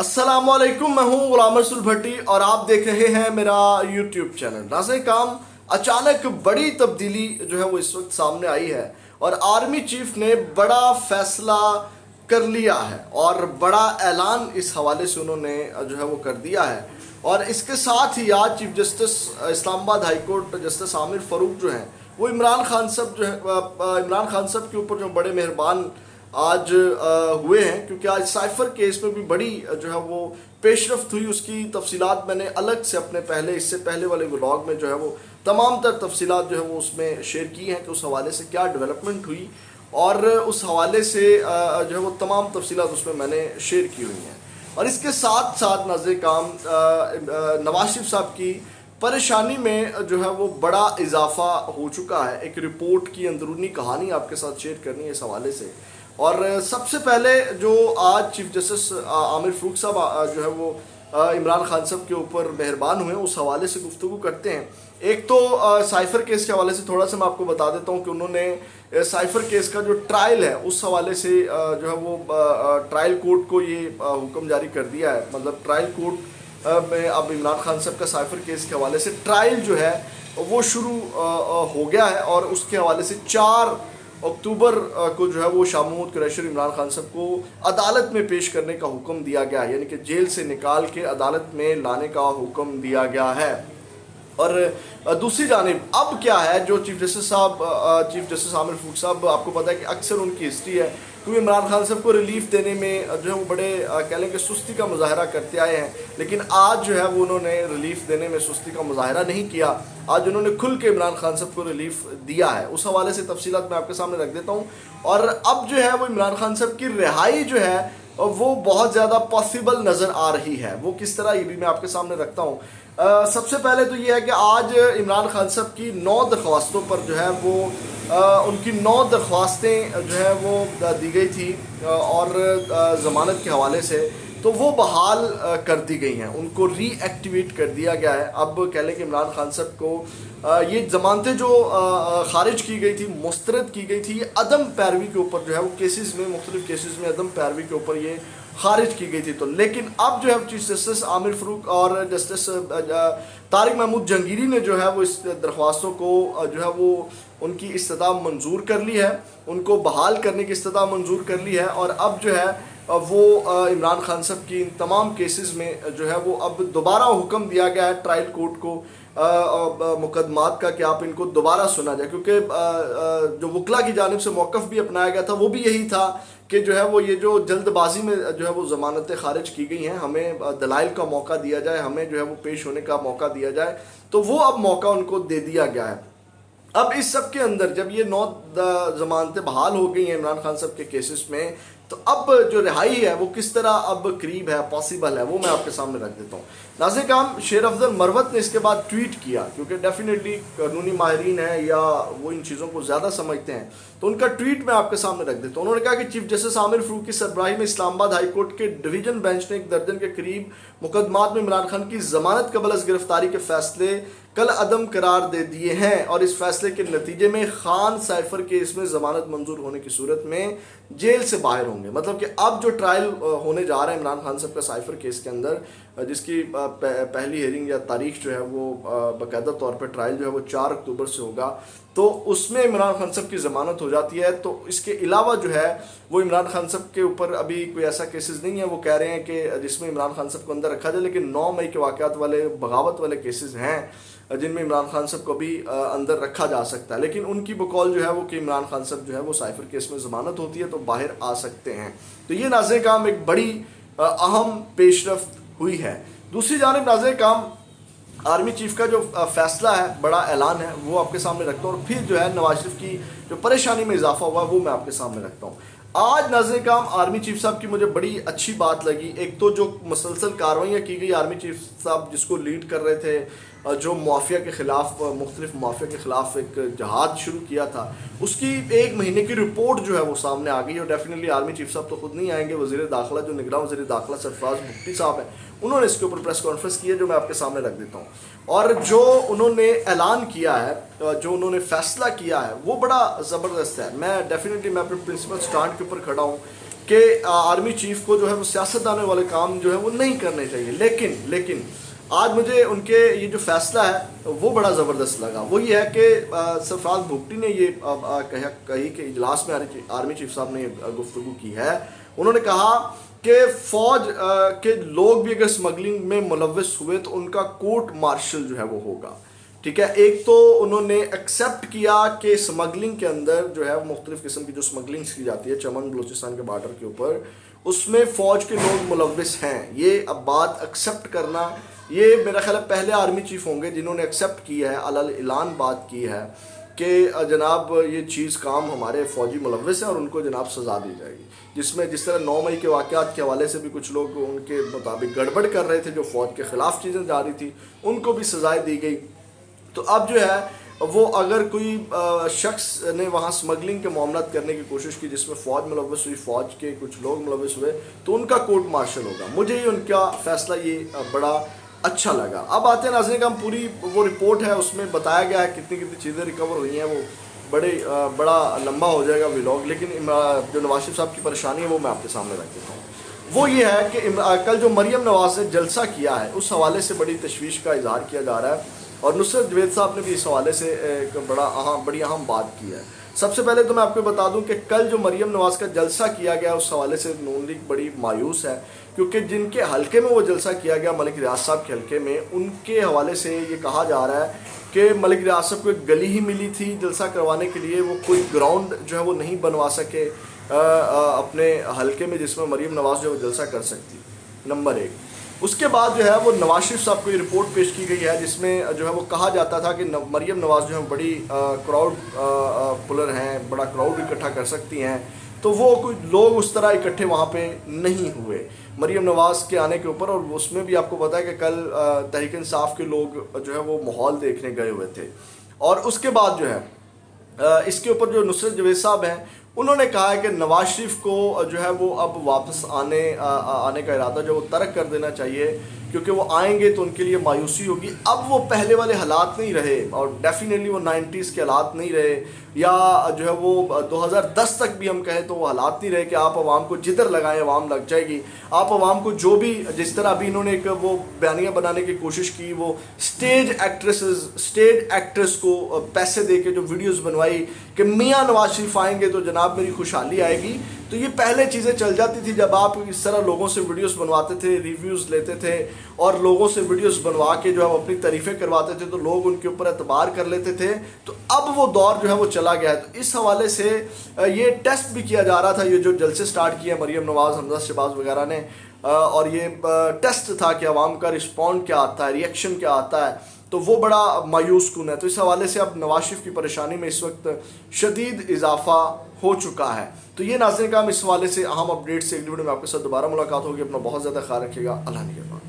अस्सलाम वालेकुम, मैं हूं गुलाम रसूल भट्टी और आप देख रहे हैं मेरा यूट्यूब चैनल। नाज़रीन काम, अचानक बड़ी तब्दीली जो है वो इस वक्त सामने आई है और आर्मी चीफ ने बड़ा फैसला कर लिया है और बड़ा ऐलान इस हवाले से उन्होंने जो है वो कर दिया है। और इसके साथ ही आज chief justice Islamabad high court justice Aamir Farooq जो हैं वो इमरान खान साहब जो है इमरान खान साहब के ऊपर जो बड़े मेहरबान आज हुए हैं, क्योंकि आज साइफर केस में भी बड़ी जो है वो पेशरफ्त हुई। उसकी तफसीलात मैंने अलग से अपने इससे पहले वाले व्लॉग में जो है वो तमाम तर तफसीलात जो है वो उसमें शेयर की हैं कि उस हवाले से क्या डेवलपमेंट हुई और उस हवाले से जो है वो तमाम तफसीलात उसमें मैंने शेयर की हुई हैं। और इसके साथ साथ नाज़रीन काम नवाज शरीफ साहब की परेशानी में जो है वो बड़ा इजाफा हो चुका है। एक रिपोर्ट की अंदरूनी कहानी आपके साथ शेयर करनी है इस हवाले से। और सबसे पहले जो आज चीफ जस्टिस आमिर फ़ारूक साहब जो है वो इमरान खान साहब के ऊपर मेहरबान हुए उस हवाले से गुफ्तगू करते हैं। एक तो साइफर केस के हवाले से थोड़ा सा मैं आपको बता देता हूँ कि उन्होंने साइफर केस का जो ट्रायल है उस हवाले से जो है वो ट्रायल कोर्ट को ये हुक्म जारी कर दिया है। मतलब ट्रायल कोर्ट में अब इमरान खान साहब का साइफर केस के हवाले से ट्रायल जो है वो शुरू हो गया है और उसके हवाले से 4 अक्टूबर को जो है वो शाह महमूद कुरैशी इमरान खान साहब को अदालत में पेश करने का हुक्म दिया गया है, यानी कि जेल से निकाल के अदालत में लाने का हुक्म दिया गया है। और दूसरी जानिब अब क्या है, जो चीफ जस्टिस आमिर फ़ारूक साहब, आपको पता है कि अक्सर उनकी हिस्ट्री है क्योंकि इमरान खान साहब को रिलीफ देने में जो है वो बड़े कह लें कि सुस्ती का मुजाहरा करते आए हैं, लेकिन आज जो है वो उन्होंने रिलीफ देने में सुस्ती का मुजाहरा नहीं किया। आज उन्होंने खुल के इमरान खान साहब को रिलीफ दिया है। उस हवाले से तफसीलात मैं आपके सामने रख देता हूँ। और अब जो है वो इमरान खान साहब की रिहाई जो है वो बहुत ज़्यादा पॉसिबल नज़र आ रही है। वो किस तरह, ये भी मैं आपके सामने रखता हूँ। सबसे पहले तो ये है कि आज इमरान खान साहब की 9 दरख्वास्तों पर जो है वो उनकी 9 दरख्वास्तें जो है वो दी गई थी और ज़मानत के हवाले से तो वो बहाल कर दी गई हैं, उनको रीएक्टिवेट कर दिया गया है। अब कह लें कि इमरान खान साहब को ये ज़मानतें जो ख़ारिज की गई थी, मुस्तरद की गई थी, ये अदम पैरवी के ऊपर जो है वो केसेस में, मुख्तलिफ केसेस में अदम पैरवी के ऊपर ये खारिज की गई थी। तो लेकिन अब जो है चीफ जस्टिस आमिर फ़ारूक और जस्टिस तारिक महमूद जंगीरी ने जो है वो इस दरख्वास्तों को जो है वो उनकी इस्तदा मंजूर कर ली है, उनको बहाल करने की इस्तदा मंजूर कर ली है। और अब जो है वो इमरान खान साहब की इन तमाम केसेस में जो है वो अब दोबारा हुक्म दिया गया है ट्रायल कोर्ट को मुकदमात का कि आप इनको दोबारा सुना जाए, क्योंकि जो वकला की जानिब से मौक़िफ़ भी अपनाया गया था वो भी यही था कि जो है वो ये जो जल्दबाजी में जो है वो ज़मानतें खारिज की गई हैं, हमें दलाइल का मौका दिया जाए, हमें जो है वो पेश होने का मौका दिया जाए। तो वो अब मौका उनको दे दिया गया है। अब इस सब के अंदर जब ये 9 ज़मानतें बहाल हो गई हैं इमरान खान साहब के केसेस में, तो अब जो रिहाई है वो किस तरह अब करीब है, पॉसिबल है, वो मैं आपके सामने रख देता हूँ। नाज़रीन काम, शेर अफजल मरवत ने इसके बाद ट्वीट किया, क्योंकि डेफिनेटली कानूनी माहिरीन है या वो इन चीज़ों को ज़्यादा समझते हैं, तो उनका ट्वीट मैं आपके सामने रख देता हूँ। उन्होंने कहा कि चीफ जस्टिस आमिर फ़ारूक की सरबराही में इस्लामाबाद हाई कोर्ट के डिवीज़न बेंच ने 1 दर्जन के करीब मुकदमात में इमरान खान की ज़मानत कबल अज़ गिरफ्तारी के फैसले कल अदम करार दे दिए हैं और इस फैसले के नतीजे में खान साइफर केस में ज़मानत मंजूर होने की सूरत में जेल से बाहर होंगे। मतलब कि अब जो ट्रायल होने जा रहा है इमरान खान साहब का साइफर केस के अंदर, जिसकी पहली हेयरिंग या तारीख जो है वो बाकायदा तौर पर ट्रायल जो है वो 4 अक्टूबर से होगा, तो उसमें इमरान खान साहब की ज़मानत हो जाती है। तो इसके अलावा जो है वो इमरान खान साहब के ऊपर अभी कोई ऐसा केसेस नहीं है, वो कह रहे हैं कि जिसमें इमरान खान साहब को अंदर रखा जाए, लेकिन 9 मई के वाक़यात वाले बगावत वाले केसेस हैं जिनमें इमरान खान साहब को भी अंदर रखा जा सकता है। लेकिन उनकी बकौल जो है वो कि इमरान खान साहब जो है वो साइफर केस में ज़मानत होती है तो बाहर आ सकते हैं। तो ये नाज़रीन काम एक बड़ी अहम पेशरफ्त हुई है। दूसरी जानिब नाज़रीन काम, आर्मी चीफ का जो फैसला है, बड़ा ऐलान है, वो आपके सामने रखता हूँ। और फिर जो है नवाज शरीफ की जो परेशानी में इजाफा हुआ वो मैं आपके सामने रखता हूँ। आज नाज़रीन काम, आर्मी चीफ साहब की मुझे बड़ी अच्छी बात लगी। एक तो जो मुसलसल कार्रवाइयाँ की गई, आर्मी चीफ साहब जिसको लीड कर रहे थे, जो माफिया के ख़िलाफ़, मुख्तलिफ माफिया के ख़िलाफ़ एक जहाद शुरू किया था, उसकी 1 महीने की रिपोर्ट जो है वो सामने आ गई। और डेफिनेटली आर्मी चीफ साहब तो खुद नहीं आएंगे, वज़ीर दाखिला जो निगरान वज़ीर दाखिला सरफराज भुट्टी साहब हैं, उन्होंने इसके ऊपर प्रेस कॉन्फ्रेंस की है जो मैं आपके सामने रख देता हूँ। और जो उन्होंने ऐलान किया है, जो उन्होंने फ़ैसला किया है वो बड़ा ज़बरदस्त है। मैं डेफिनेटली मैं अपने प्रिंसिपल स्टैंड के ऊपर खड़ा हूँ کہ آرمی چیف کو جو ہے وہ سیاستدانوں والے کام جو ہے وہ نہیں کرنے چاہیے، لیکن آج مجھے ان کے یہ جو فیصلہ ہے وہ بڑا زبردست لگا۔ وہ یہ ہے کہ سرفراز بھگٹی نے یہ کہی کہ اجلاس میں آرمی چیف صاحب نے گفتگو کی ہے، انہوں نے کہا کہ فوج کے لوگ بھی اگر اسمگلنگ میں ملوث ہوئے تو ان کا کورٹ مارشل جو ہے وہ ہوگا، ٹھیک ہے۔ ایک تو انہوں نے ایکسیپٹ کیا کہ اسمگلنگ کے اندر جو ہے مختلف قسم کی جو اسمگلنگ کی جاتی ہے چمن بلوچستان کے بارڈر کے اوپر، اس میں فوج کے لوگ ملوث ہیں، یہ اب بات ایکسیپٹ کرنا، یہ میرا خیال ہے پہلے آرمی چیف ہوں گے جنہوں نے ایکسیپٹ کیا ہے، علی اعلان بات کی ہے کہ جناب یہ چیز کام ہمارے فوجی ملوث ہیں اور ان کو جناب سزا دی جائے گی، جس طرح 9 مئی کے واقعات کے حوالے سے بھی کچھ لوگ ان کے مطابق گڑبڑ کر رہے تھے، جو فوج کے خلاف چیزیں جاری تھی، ان کو بھی سزائیں دی گئی۔ تو اب جو ہے وہ اگر کوئی شخص نے وہاں اسمگلنگ کے معاملات کرنے کی کوشش کی جس میں فوج ملوث ہوئی، فوج کے کچھ لوگ ملوث ہوئے، تو ان کا کورٹ مارشل ہوگا۔ مجھے یہ ان کا فیصلہ یہ بڑا اچھا لگا۔ اب آتے ہیں ناظرین، ہم پوری وہ رپورٹ ہے اس میں بتایا گیا ہے کتنی چیزیں ریکور ہوئی ہیں، وہ بڑا لمبا ہو جائے گا ولاگ، لیکن جو نواز شریف صاحب کی پریشانی ہے وہ میں آپ کے سامنے رکھ دیتا ہوں۔ وہ یہ ہے کہ کل جو مریم نواز نے جلسہ کیا ہے اس حوالے سے بڑی تشویش کا اظہار کیا جا رہا ہے، اور نصرت جوید صاحب نے بھی اس حوالے سے ایک بڑی اہم بات کی ہے۔ سب سے پہلے تو میں آپ کو بتا دوں کہ کل جو مریم نواز کا جلسہ کیا گیا اس حوالے سے نون لیگ بڑی مایوس ہے، کیونکہ جن کے حلقے میں وہ جلسہ کیا گیا ملک ریاض صاحب کے حلقے میں، ان کے حوالے سے یہ کہا جا رہا ہے کہ ملک ریاض صاحب کو ایک گلی ہی ملی تھی جلسہ کروانے کے لیے، وہ کوئی گراؤنڈ جو ہے وہ نہیں بنوا سکے اپنے حلقے میں جس میں مریم نواز جو ہے وہ جلسہ کر سکتی، نمبر 1۔ اس کے بعد جو ہے وہ نواز شریف صاحب کو یہ رپورٹ پیش کی گئی ہے جس میں جو ہے وہ کہا جاتا تھا کہ مریم نواز جو ہے بڑی کراؤڈ پلر ہیں، بڑا کراؤڈ اکٹھا کر سکتی ہیں، تو وہ کوئی لوگ اس طرح اکٹھے وہاں پہ نہیں ہوئے مریم نواز کے آنے کے اوپر۔ اور اس میں بھی آپ کو پتا ہے کہ کل تحریک انصاف کے لوگ جو ہے وہ ماحول دیکھنے گئے ہوئے تھے۔ اور اس کے بعد جو ہے اس کے اوپر جو نصرت جوید صاحب ہیں انہوں نے کہا ہے کہ نواز شریف کو جو ہے وہ اب واپس آنے کا ارادہ جو وہ ترک کر دینا چاہیے، کیونکہ وہ آئیں گے تو ان کے لیے مایوسی ہوگی۔ اب وہ پہلے والے حالات نہیں رہے، اور ڈیفینیٹلی وہ 90s کے حالات نہیں رہے، یا جو ہے وہ 2010 تک بھی ہم کہیں تو وہ حالات نہیں رہے کہ آپ عوام کو جدھر لگائیں عوام لگ جائے گی۔ آپ عوام کو جو بھی جس طرح ابھی انہوں نے ایک وہ بیانیہ بنانے کی کوشش کی، وہ اسٹیج ایکٹریس کو پیسے دے کے جو ویڈیوز بنوائی کہ میاں نواز شریف آئیں گے تو جناب میری خوشحالی آئے گی، تو یہ پہلے چیزیں چل جاتی تھی جب آپ اس طرح لوگوں سے ویڈیوز بنواتے تھے، ریویوز لیتے تھے اور لوگوں سے ویڈیوز بنوا کے جو ہے اپنی تعریفیں کرواتے تھے تو لوگ ان کے اوپر اعتبار کر لیتے تھے۔ تو اب وہ دور جو ہے وہ چلا گیا ہے۔ تو اس حوالے سے یہ ٹیسٹ بھی کیا جا رہا تھا، یہ جو جلسے سٹارٹ کیے مریم نواز، حمزہ شہباز وغیرہ نے، اور یہ ٹیسٹ تھا کہ عوام کا رسپونڈ کیا آتا ہے، ریئیکشن کیا آتا ہے، تو وہ بڑا مایوس کن ہے۔ تو اس حوالے سے اب نواز شریف کی پریشانی میں اس وقت شدید اضافہ ہو چکا ہے۔ تو یہ ناظرین کا ہم اس حوالے سے اہم اپڈیٹ سے اگلی ویڈیو میں آپ کے ساتھ دوبارہ ملاقات ہوگی۔ اپنا بہت زیادہ خیال رکھیے گا۔ اللہ نگہبان۔